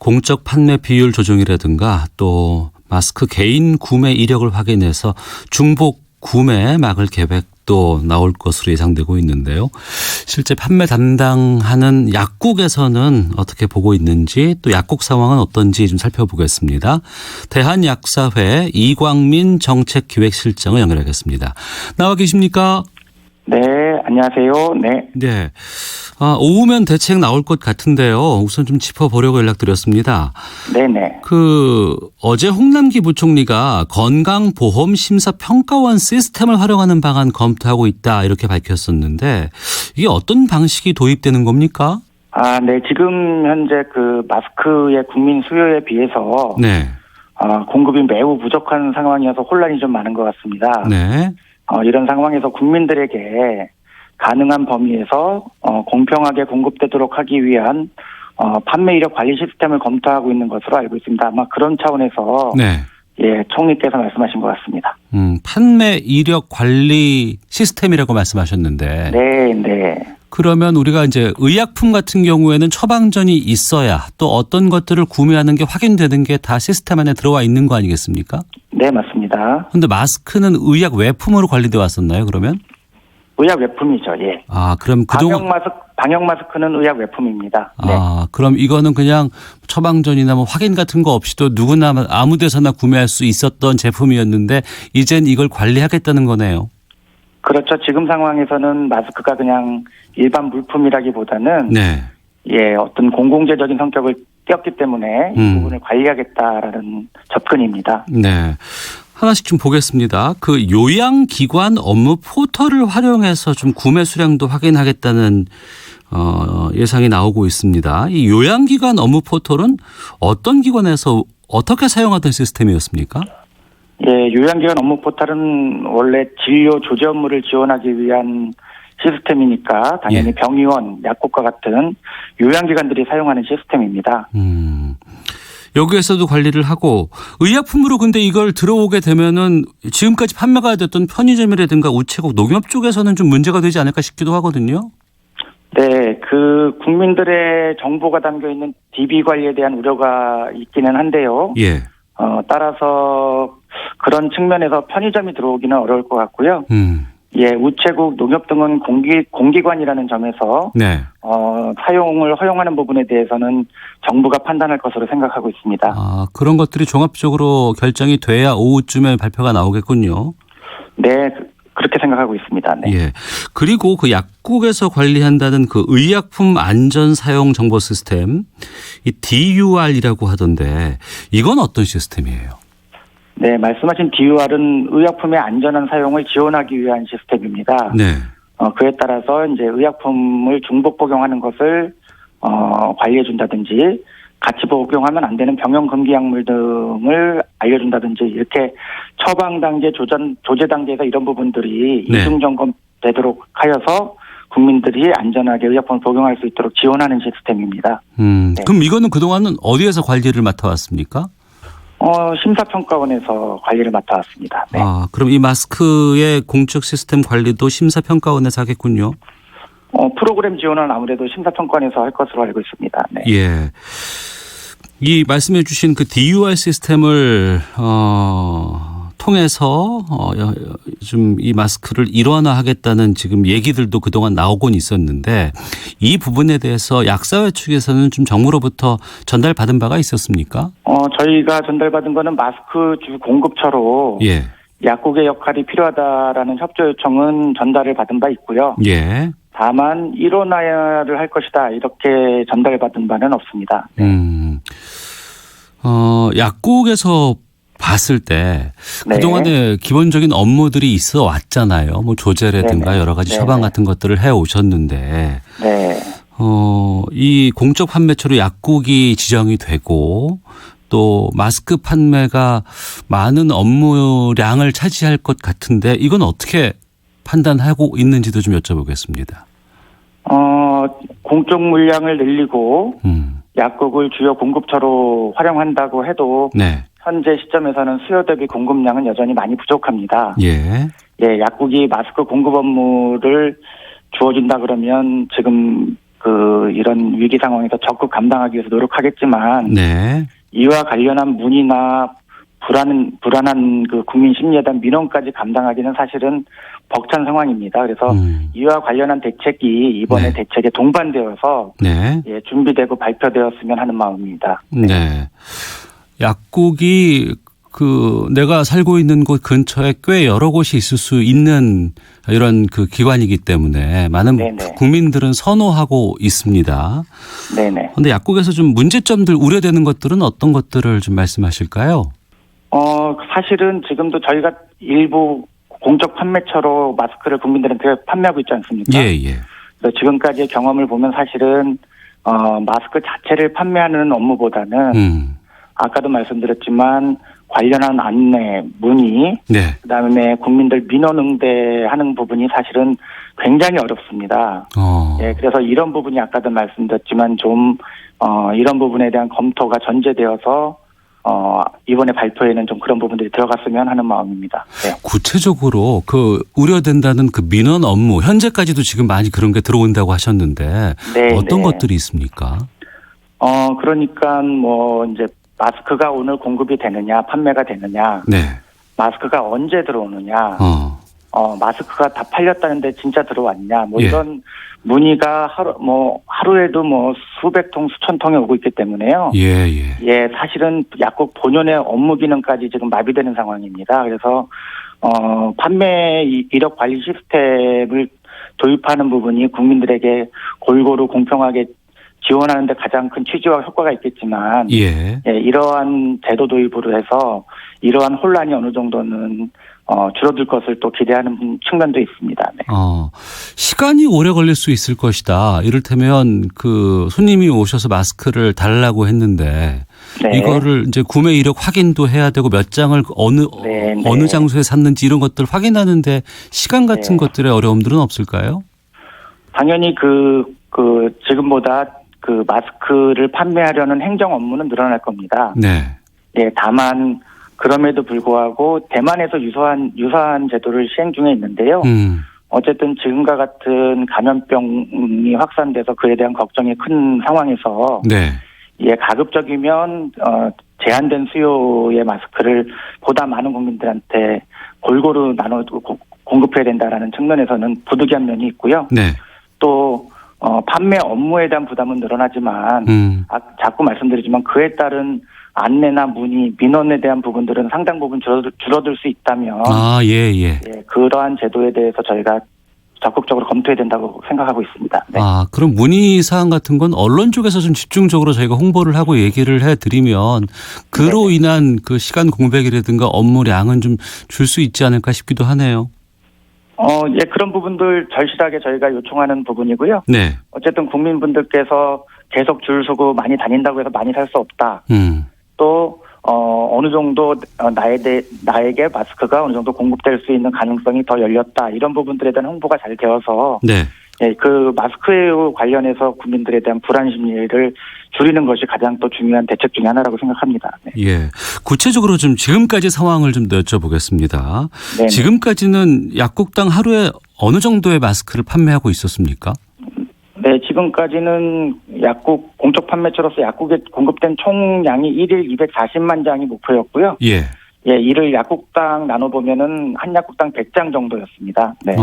공적 판매 비율 조정이라든가 또 마스크 개인 구매 이력을 확인해서 중복 구매 막을 계획도 나올 것으로 예상되고 있는데요. 실제 판매 담당하는 약국에서는 어떻게 보고 있는지 또 약국 상황은 어떤지 좀 살펴보겠습니다. 대한약사회 이광민 정책기획실장을 연결하겠습니다. 나와 계십니까? 네, 안녕하세요. 네. 네. 오후면 대책 나올 것 같은데요. 우선 좀 짚어보려고 연락드렸습니다. 네네. 어제 홍남기 부총리가 건강보험심사평가원 시스템을 활용하는 방안 검토하고 있다 이렇게 밝혔었는데 이게 어떤 방식이 도입되는 겁니까? 네. 지금 현재 그 마스크의 국민 수요에 비해서 네. 공급이 매우 부족한 상황이어서 혼란이 좀 많은 것 같습니다. 네. 이런 상황에서 국민들에게 가능한 범위에서 공평하게 공급되도록 하기 위한 판매 이력 관리 시스템을 검토하고 있는 것으로 알고 있습니다. 아마 그런 차원에서 네. 총리께서 말씀하신 것 같습니다. 판매 이력 관리 시스템이라고 말씀하셨는데. 네. 그러면 우리가 이제 의약품 같은 경우에는 처방전이 있어야 또 어떤 것들을 구매하는 게 확인되는 게 다 시스템 안에 들어와 있는 거 아니겠습니까? 네, 맞습니다. 그런데 마스크는 의약 외품으로 관리돼 왔었나요, 그러면? 의약 외품이죠. 예. 그럼 그동안 방역 마스크는 의약 외품입니다. 네. 그럼 이거는 그냥 처방전이나 뭐 확인 같은 거 없이도 누구나 아무 데서나 구매할 수 있었던 제품이었는데 이젠 이걸 관리하겠다는 거네요. 그렇죠. 지금 상황에서는 마스크가 그냥 일반 물품이라기보다는 네. 어떤 공공재적인 성격을 띄었기 때문에 이 부분을 관리하겠다라는 접근입니다. 네. 하나씩 좀 보겠습니다. 그 요양기관 업무 포털을 활용해서 좀 구매 수량도 확인하겠다는 예상이 나오고 있습니다. 이 요양기관 업무 포털은 어떤 기관에서 어떻게 사용하던 시스템이었습니까? 요양기관 업무 포털은 원래 진료 조제 업무를 지원하기 위한 시스템이니까 당연히 병의원, 약국과 같은 요양기관들이 사용하는 시스템입니다. 여기에서도 관리를 하고 의약품으로 근데 이걸 들어오게 되면은 지금까지 판매가 됐던 편의점이라든가 우체국, 농협 쪽에서는 좀 문제가 되지 않을까 싶기도 하거든요. 네, 그 국민들의 정보가 담겨 있는 DB 관리에 대한 우려가 있기는 한데요. 예. 따라서 그런 측면에서 편의점이 들어오기는 어려울 것 같고요. 우체국, 농협 등은 공기관이라는 점에서 네. 사용을 허용하는 부분에 대해서는 정부가 판단할 것으로 생각하고 있습니다. 그런 것들이 종합적으로 결정이 돼야 오후쯤에 발표가 나오겠군요. 네, 그렇게 생각하고 있습니다. 네. 예. 그리고 그 약국에서 관리한다는 그 의약품 안전 사용 정보 시스템, 이 DUR이라고 하던데 이건 어떤 시스템이에요? 네, 말씀하신 DUR은 의약품의 안전한 사용을 지원하기 위한 시스템입니다. 네. 그에 따라서 이제 의약품을 중복 복용하는 것을 관리해준다든지 같이 복용하면 안 되는 병용 금기 약물 등을 알려준다든지 이렇게 처방 단계, 조제 단계에서 이런 부분들이 이중 점검되도록 하여서 국민들이 안전하게 의약품을 복용할 수 있도록 지원하는 시스템입니다. 네. 그럼 이거는 그동안은 어디에서 관리를 맡아왔습니까? 심사평가원에서 관리를 맡아왔습니다. 네. 그럼 이 마스크의 공적 시스템 관리도 심사평가원에서 하겠군요. 프로그램 지원은 아무래도 심사평가원에서 할 것으로 알고 있습니다. 네. 예. 이 말씀해 주신 그 DUR 시스템을 통해서 좀 이 마스크를 일원화하겠다는 지금 얘기들도 그동안 나오곤 있었는데 이 부분에 대해서 약사회 측에서는 좀 정부로부터 전달받은 바가 있었습니까? 저희가 전달받은 거는 마스크 주 공급처로 약국의 역할이 필요하다라는 협조 요청은 전달을 받은 바 있고요. 예. 다만 일원화를 할 것이다 이렇게 전달받은 바는 없습니다. 네. 약국에서 봤을 때 그동안에 기본적인 업무들이 있어 왔잖아요. 뭐 조제라든가 여러 가지 처방 같은 것들을 해 오셨는데 이 공적 판매처로 약국이 지정이 되고 또 마스크 판매가 많은 업무량을 차지할 것 같은데 이건 어떻게 판단하고 있는지도 좀 여쭤보겠습니다. 공적 물량을 늘리고 약국을 주요 공급처로 활용한다고 해도 현재 시점에서는 수요 대비 공급량은 여전히 많이 부족합니다. 약국이 마스크 공급 업무를 주어준다 그러면 지금 이런 위기 상황에서 적극 감당하기 위해서 노력하겠지만 네. 이와 관련한 문의나 불안한 그 국민 심리에 대한 민원까지 감당하기는 사실은 벅찬 상황입니다. 그래서 이와 관련한 대책이 이번에 네. 대책에 동반되어서 네. 예, 준비되고 발표되었으면 하는 마음입니다. 네. 약국이 내가 살고 있는 곳 근처에 꽤 여러 곳이 있을 수 있는 이런 기관이기 때문에 많은 네네. 국민들은 선호하고 있습니다. 네네. 그런데 약국에서 좀 문제점들 우려되는 것들은 어떤 것들을 좀 말씀하실까요? 사실은 지금도 저희가 일부 공적 판매처로 마스크를 국민들한테 판매하고 있지 않습니까? 예, 예. 그래서 지금까지의 경험을 보면 사실은 마스크 자체를 판매하는 업무보다는 아까도 말씀드렸지만 관련한 안내, 문의, 네. 그다음에 국민들 민원 응대하는 부분이 사실은 굉장히 어렵습니다. 예, 그래서 이런 부분이 아까도 말씀드렸지만 좀 이런 부분에 대한 검토가 전제되어서 이번에 발표에는 좀 그런 부분들이 들어갔으면 하는 마음입니다. 네. 구체적으로 우려된다는 민원 업무 현재까지도 지금 많이 그런 게 들어온다고 하셨는데 네, 어떤 네. 것들이 있습니까? 그러니까 이제 마스크가 오늘 공급이 되느냐, 판매가 되느냐, 네. 마스크가 언제 들어오느냐, 마스크가 다 팔렸다는데 진짜 들어왔냐, 예. 이런 문의가 하루에도 수백 통, 수천 통이 오고 있기 때문에요. 예, 예. 예, 사실은 약국 본연의 업무 기능까지 지금 마비되는 상황입니다. 그래서 판매 이력 관리 시스템을 도입하는 부분이 국민들에게 골고루 공평하게 지원하는 데 가장 큰 취지와 효과가 있겠지만 예. 예, 이러한 제도 도입으로 해서 이러한 혼란이 어느 정도는 줄어들 것을 또 기대하는 측면도 있습니다. 네. 시간이 오래 걸릴 수 있을 것이다. 이를테면 손님이 오셔서 마스크를 달라고 했는데 네. 이거를 이제 구매 이력 확인도 해야 되고 몇 장을 어느 장소에 샀는지 이런 것들 확인하는데 시간 같은 것들의 어려움들은 없을까요? 당연히 지금보다 마스크를 판매하려는 행정 업무는 늘어날 겁니다. 네. 예, 다만 그럼에도 불구하고 대만에서 유사한 제도를 시행 중에 있는데요. 어쨌든 지금과 같은 감염병이 확산돼서 그에 대한 걱정이 큰 상황에서 네. 예, 가급적이면 제한된 수요의 마스크를 보다 많은 국민들한테 골고루 공급해야 된다라는 측면에서는 부득이한 면이 있고요. 네. 또 판매 업무에 대한 부담은 늘어나지만 자꾸 말씀드리지만 그에 따른 안내나 문의, 민원에 대한 부분들은 상당 부분 줄어들 수 있다면 예. 예, 그러한 제도에 대해서 저희가 적극적으로 검토해야 된다고 생각하고 있습니다. 네. 그럼 문의사항 같은 건 언론 쪽에서 좀 집중적으로 저희가 홍보를 하고 얘기를 해드리면 그로 인한 시간 공백이라든가 업무량은 좀 줄 수 있지 않을까 싶기도 하네요. 예, 그런 부분들 절실하게 저희가 요청하는 부분이고요. 네. 어쨌든 국민분들께서 계속 줄 서고 많이 다닌다고 해서 많이 살 수 없다. 또 어느 정도 나에게 마스크가 어느 정도 공급될 수 있는 가능성이 더 열렸다. 이런 부분들에 대한 홍보가 잘 되어서 네. 예, 마스크에 관련해서 국민들에 대한 불안 심리를 줄이는 것이 가장 또 중요한 대책 중에 하나라고 생각합니다. 네. 예. 구체적으로 좀 지금까지 상황을 좀 여쭤보겠습니다. 네네. 지금까지는 약국당 하루에 어느 정도의 마스크를 판매하고 있었습니까? 네, 지금까지는 약국 공적 판매처로서 약국에 공급된 총량이 1일 240만 장이 목표였고요. 예. 예, 이를 약국당 나눠보면은 한 약국당 100장 정도였습니다. 네.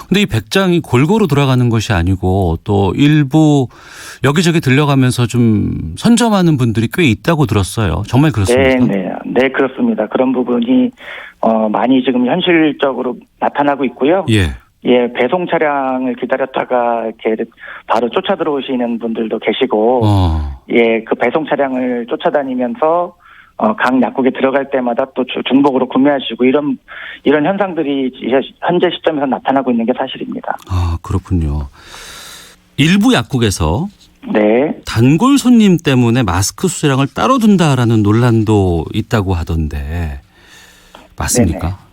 근데 이 100장이 골고루 돌아가는 것이 아니고 또 일부 여기저기 들려가면서 좀 선점하는 분들이 꽤 있다고 들었어요. 정말 그렇습니까? 네, 그렇습니다. 그런 부분이 많이 지금 현실적으로 나타나고 있고요. 예. 예, 배송 차량을 기다렸다가 이렇게 바로 쫓아 들어오시는 분들도 계시고, 예, 그 배송 차량을 쫓아다니면서 각 약국에 들어갈 때마다 또 중복으로 구매하시고 이런 현상들이 현재 시점에서 나타나고 있는 게 사실입니다. 그렇군요. 일부 약국에서 네. 단골 손님 때문에 마스크 수량을 따로 둔다라는 논란도 있다고 하던데 맞습니까? 네네.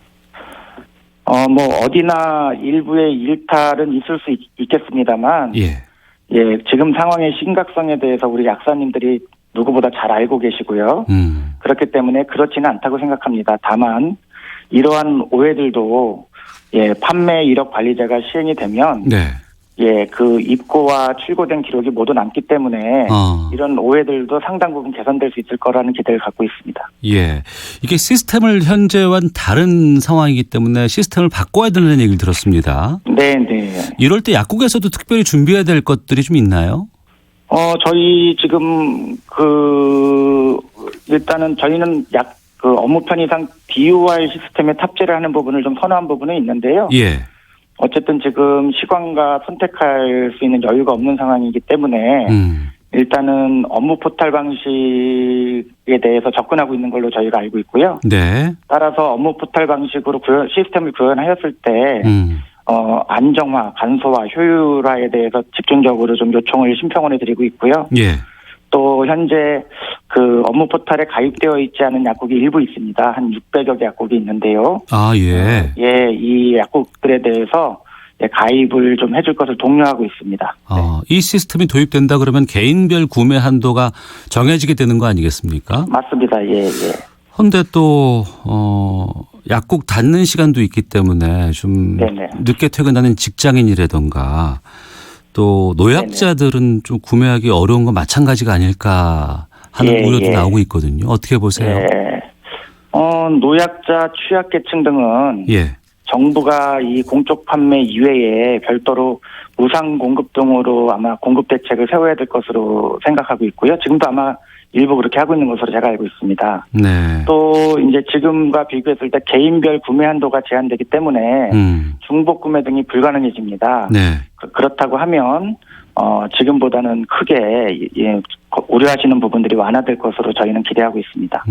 어디나 일부의 일탈은 있을 수 있겠습니다만, 예, 지금 상황의 심각성에 대해서 우리 약사님들이 누구보다 잘 알고 계시고요. 그렇기 때문에 그렇지는 않다고 생각합니다. 다만 이러한 오해들도 판매 이력 관리제가 시행이 되면 네. 예, 그 입고와 출고된 기록이 모두 남기 때문에 이런 오해들도 상당 부분 개선될 수 있을 거라는 기대를 갖고 있습니다. 예. 이게 시스템을 현재와는 다른 상황이기 때문에 시스템을 바꿔야 된다는 얘기를 들었습니다. 네, 네. 이럴 때 약국에서도 특별히 준비해야 될 것들이 좀 있나요? 저희 지금 일단은 저희는 업무 편의상 DUR 시스템에 탑재를 하는 부분을 좀 선호한 부분은 있는데요. 예. 어쨌든 지금 시간과 선택할 수 있는 여유가 없는 상황이기 때문에 일단은 업무 포탈 방식에 대해서 접근하고 있는 걸로 저희가 알고 있고요. 네. 따라서 업무 포탈 방식으로 시스템을 구현하였을 때 안정화, 간소화, 효율화에 대해서 집중적으로 좀 요청을 심평원에 드리고 있고요. 예. 또 현재 그 업무 포탈에 가입되어 있지 않은 약국이 일부 있습니다. 한 600여 개 약국이 있는데요. 아, 예. 예, 이 약국들에 대해서 가입을 좀 해줄 것을 독려하고 있습니다. 이 시스템이 도입된다 그러면 개인별 구매 한도가 정해지게 되는 거 아니겠습니까? 맞습니다. 예, 예. 그런데 또 약국 닫는 시간도 있기 때문에 좀 네네. 늦게 퇴근하는 직장인이라던가 또 노약자들은 좀 구매하기 어려운 건 마찬가지가 아닐까 하는 우려도 나오고 있거든요. 어떻게 보세요? 예. 노약자, 취약계층 등은 정부가 이 공적 판매 이외에 별도로 무상 공급 등으로 아마 공급 대책을 세워야 될 것으로 생각하고 있고요. 지금도 아마 일부 그렇게 하고 있는 것으로 제가 알고 있습니다. 네. 또 이제 지금과 비교했을 때 개인별 구매 한도가 제한되기 때문에 중복 구매 등이 불가능해집니다. 네. 그렇다고 하면 지금보다는 크게 우려하시는 부분들이 완화될 것으로 저희는 기대하고 있습니다.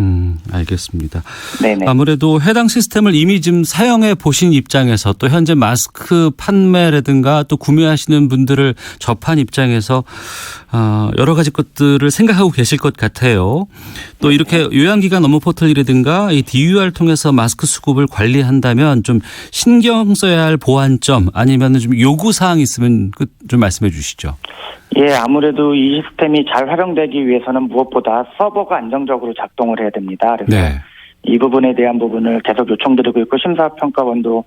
알겠습니다. 네네. 아무래도 해당 시스템을 이미 좀 사용해 보신 입장에서 또 현재 마스크 판매라든가 또 구매하시는 분들을 접한 입장에서 여러 가지 것들을 생각하고 계실 것 같아요. 또 이렇게 요양기관 업무 포털이라든가 이 DUR 통해서 마스크 수급을 관리한다면 좀 신경 써야 할 보완점 아니면 좀 요구사항 있으면 좀 말씀해 주시죠. 예, 아무래도 이 시스템이 잘 활용되기 위해서는 무엇보다 서버가 안정적으로 작동을 해야 됩니다. 그래서 이 부분에 대한 부분을 계속 요청드리고 있고 심사평가원도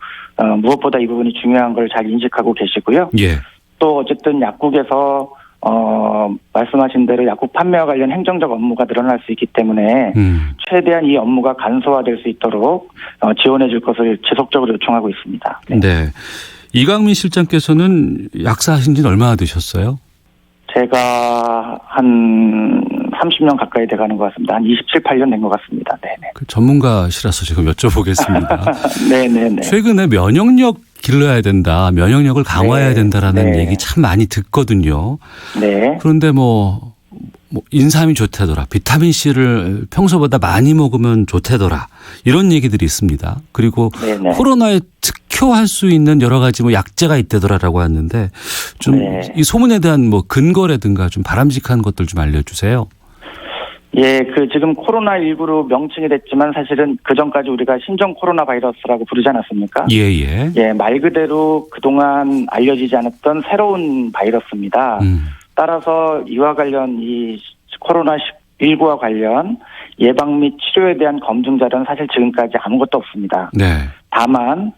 무엇보다 이 부분이 중요한 걸 잘 인식하고 계시고요. 예. 또 어쨌든 약국에서 말씀하신 대로 약국 판매와 관련 행정적 업무가 늘어날 수 있기 때문에 최대한 이 업무가 간소화될 수 있도록 지원해 줄 것을 지속적으로 요청하고 있습니다. 네. 이강민 실장께서는 약사하신 지는 얼마나 되셨어요? 제가 한 30년 가까이 돼가는 것 같습니다. 한 27, 8년 된 것 같습니다. 네네. 그 전문가시라서 지금 여쭤보겠습니다. 네네네. 최근에 면역력 길러야 된다, 면역력을 강화해야 된다라는 얘기 참 많이 듣거든요. 네. 그런데 뭐 인삼이 좋다더라, 비타민 C를 평소보다 많이 먹으면 좋다더라 이런 얘기들이 있습니다. 그리고 코로나에 특효할 수 있는 여러 가지 약재가 있다더라라고 하는데 좀 이 소문에 대한 근거라든가 좀 바람직한 것들 좀 알려주세요. 예, 지금 코로나19로 명칭이 됐지만 사실은 그 전까지 우리가 신종 코로나 바이러스라고 부르지 않았습니까? 예. 예, 말 그대로 그동안 알려지지 않았던 새로운 바이러스입니다. 따라서 이와 관련 이 코로나19와 관련 예방 및 치료에 대한 검증 자료는 사실 지금까지 아무것도 없습니다. 네. 다만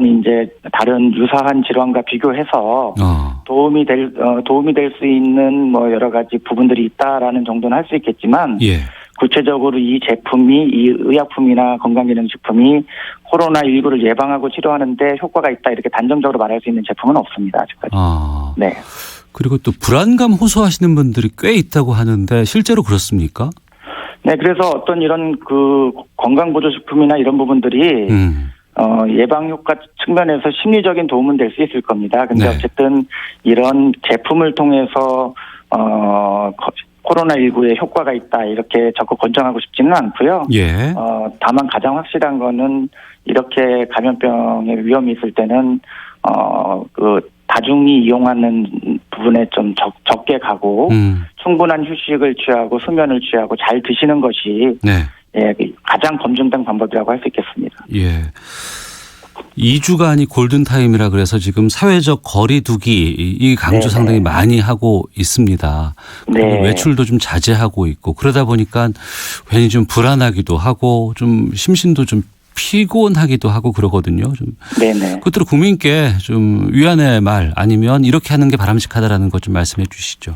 이제 다른 유사한 질환과 비교해서 도움이 될 수 있는 여러 가지 부분들이 있다라는 정도는 할 수 있겠지만 구체적으로 이 제품이 이 의약품이나 건강기능식품이 코로나19를 예방하고 치료하는데 효과가 있다 이렇게 단정적으로 말할 수 있는 제품은 없습니다. 아직까지. 네. 그리고 또 불안감 호소하시는 분들이 꽤 있다고 하는데 실제로 그렇습니까? 네, 그래서 어떤 이런 건강보조식품이나 이런 부분들이 예방 효과 측면에서 심리적인 도움은 될 수 있을 겁니다. 근데 어쨌든 이런 제품을 통해서 코로나19에 효과가 있다 이렇게 적극 권장하고 싶지는 않고요. 다만 가장 확실한 거는 이렇게 감염병의 위험이 있을 때는 다중이 이용하는 부분에 좀 적게 가고 충분한 휴식을 취하고 수면을 취하고 잘 드시는 것이 가장 검증된 방법이라고 할 수 있겠습니다. 2주간이 골든타임이라 그래서 지금 사회적 거리두기 이 강조 상당히 많이 하고 있습니다. 그리고 외출도 좀 자제하고 있고 그러다 보니까 괜히 좀 불안하기도 하고 좀 심신도 좀 피곤하기도 하고 그러거든요. 좀 네네. 끝으로 국민께 좀 위안의 말 아니면 이렇게 하는 게 바람직하다라는 것 좀 말씀해 주시죠.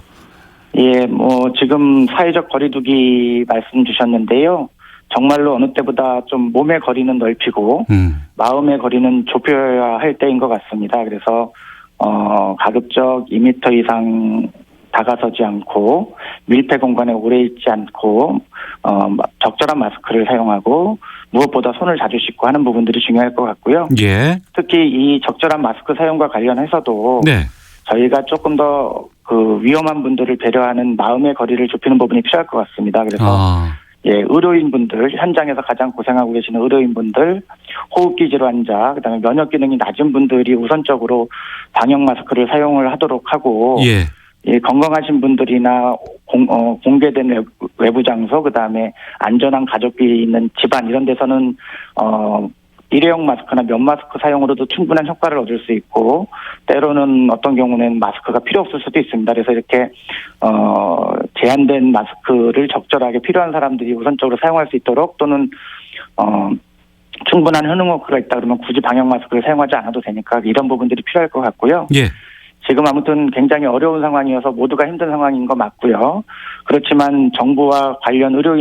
예, 뭐 지금 사회적 거리두기 말씀 주셨는데요. 정말로 어느 때보다 좀 몸의 거리는 넓히고 마음의 거리는 좁혀야 할 때인 것 같습니다. 그래서 가급적 2m 이상 다가서지 않고 밀폐 공간에 오래 있지 않고 적절한 마스크를 사용하고 무엇보다 손을 자주 씻고 하는 부분들이 중요할 것 같고요. 예. 특히 이 적절한 마스크 사용과 관련해서도 네. 저희가 조금 더 그 위험한 분들을 배려하는 마음의 거리를 좁히는 부분이 필요할 것 같습니다. 그래서 예, 의료인분들, 현장에서 가장 고생하고 계시는 의료인분들, 호흡기 질환자, 그다음에 면역 기능이 낮은 분들이 우선적으로 방역 마스크를 사용을 하도록 하고 예. 예, 건강하신 분들이나 공개된 외부 장소, 그다음에 안전한 가족이 있는 집안 이런 데서는 일회용 마스크나 면 마스크 사용으로도 충분한 효과를 얻을 수 있고 때로는 어떤 경우는 마스크가 필요 없을 수도 있습니다. 그래서 이렇게 제한된 마스크를 적절하게 필요한 사람들이 우선적으로 사용할 수 있도록 또는 충분한 흐름워크가 있다 그러면 굳이 방역 마스크를 사용하지 않아도 되니까 이런 부분들이 필요할 것 같고요. 예. 지금 아무튼 굉장히 어려운 상황이어서 모두가 힘든 상황인 거 맞고요. 그렇지만 정부와 관련 의료인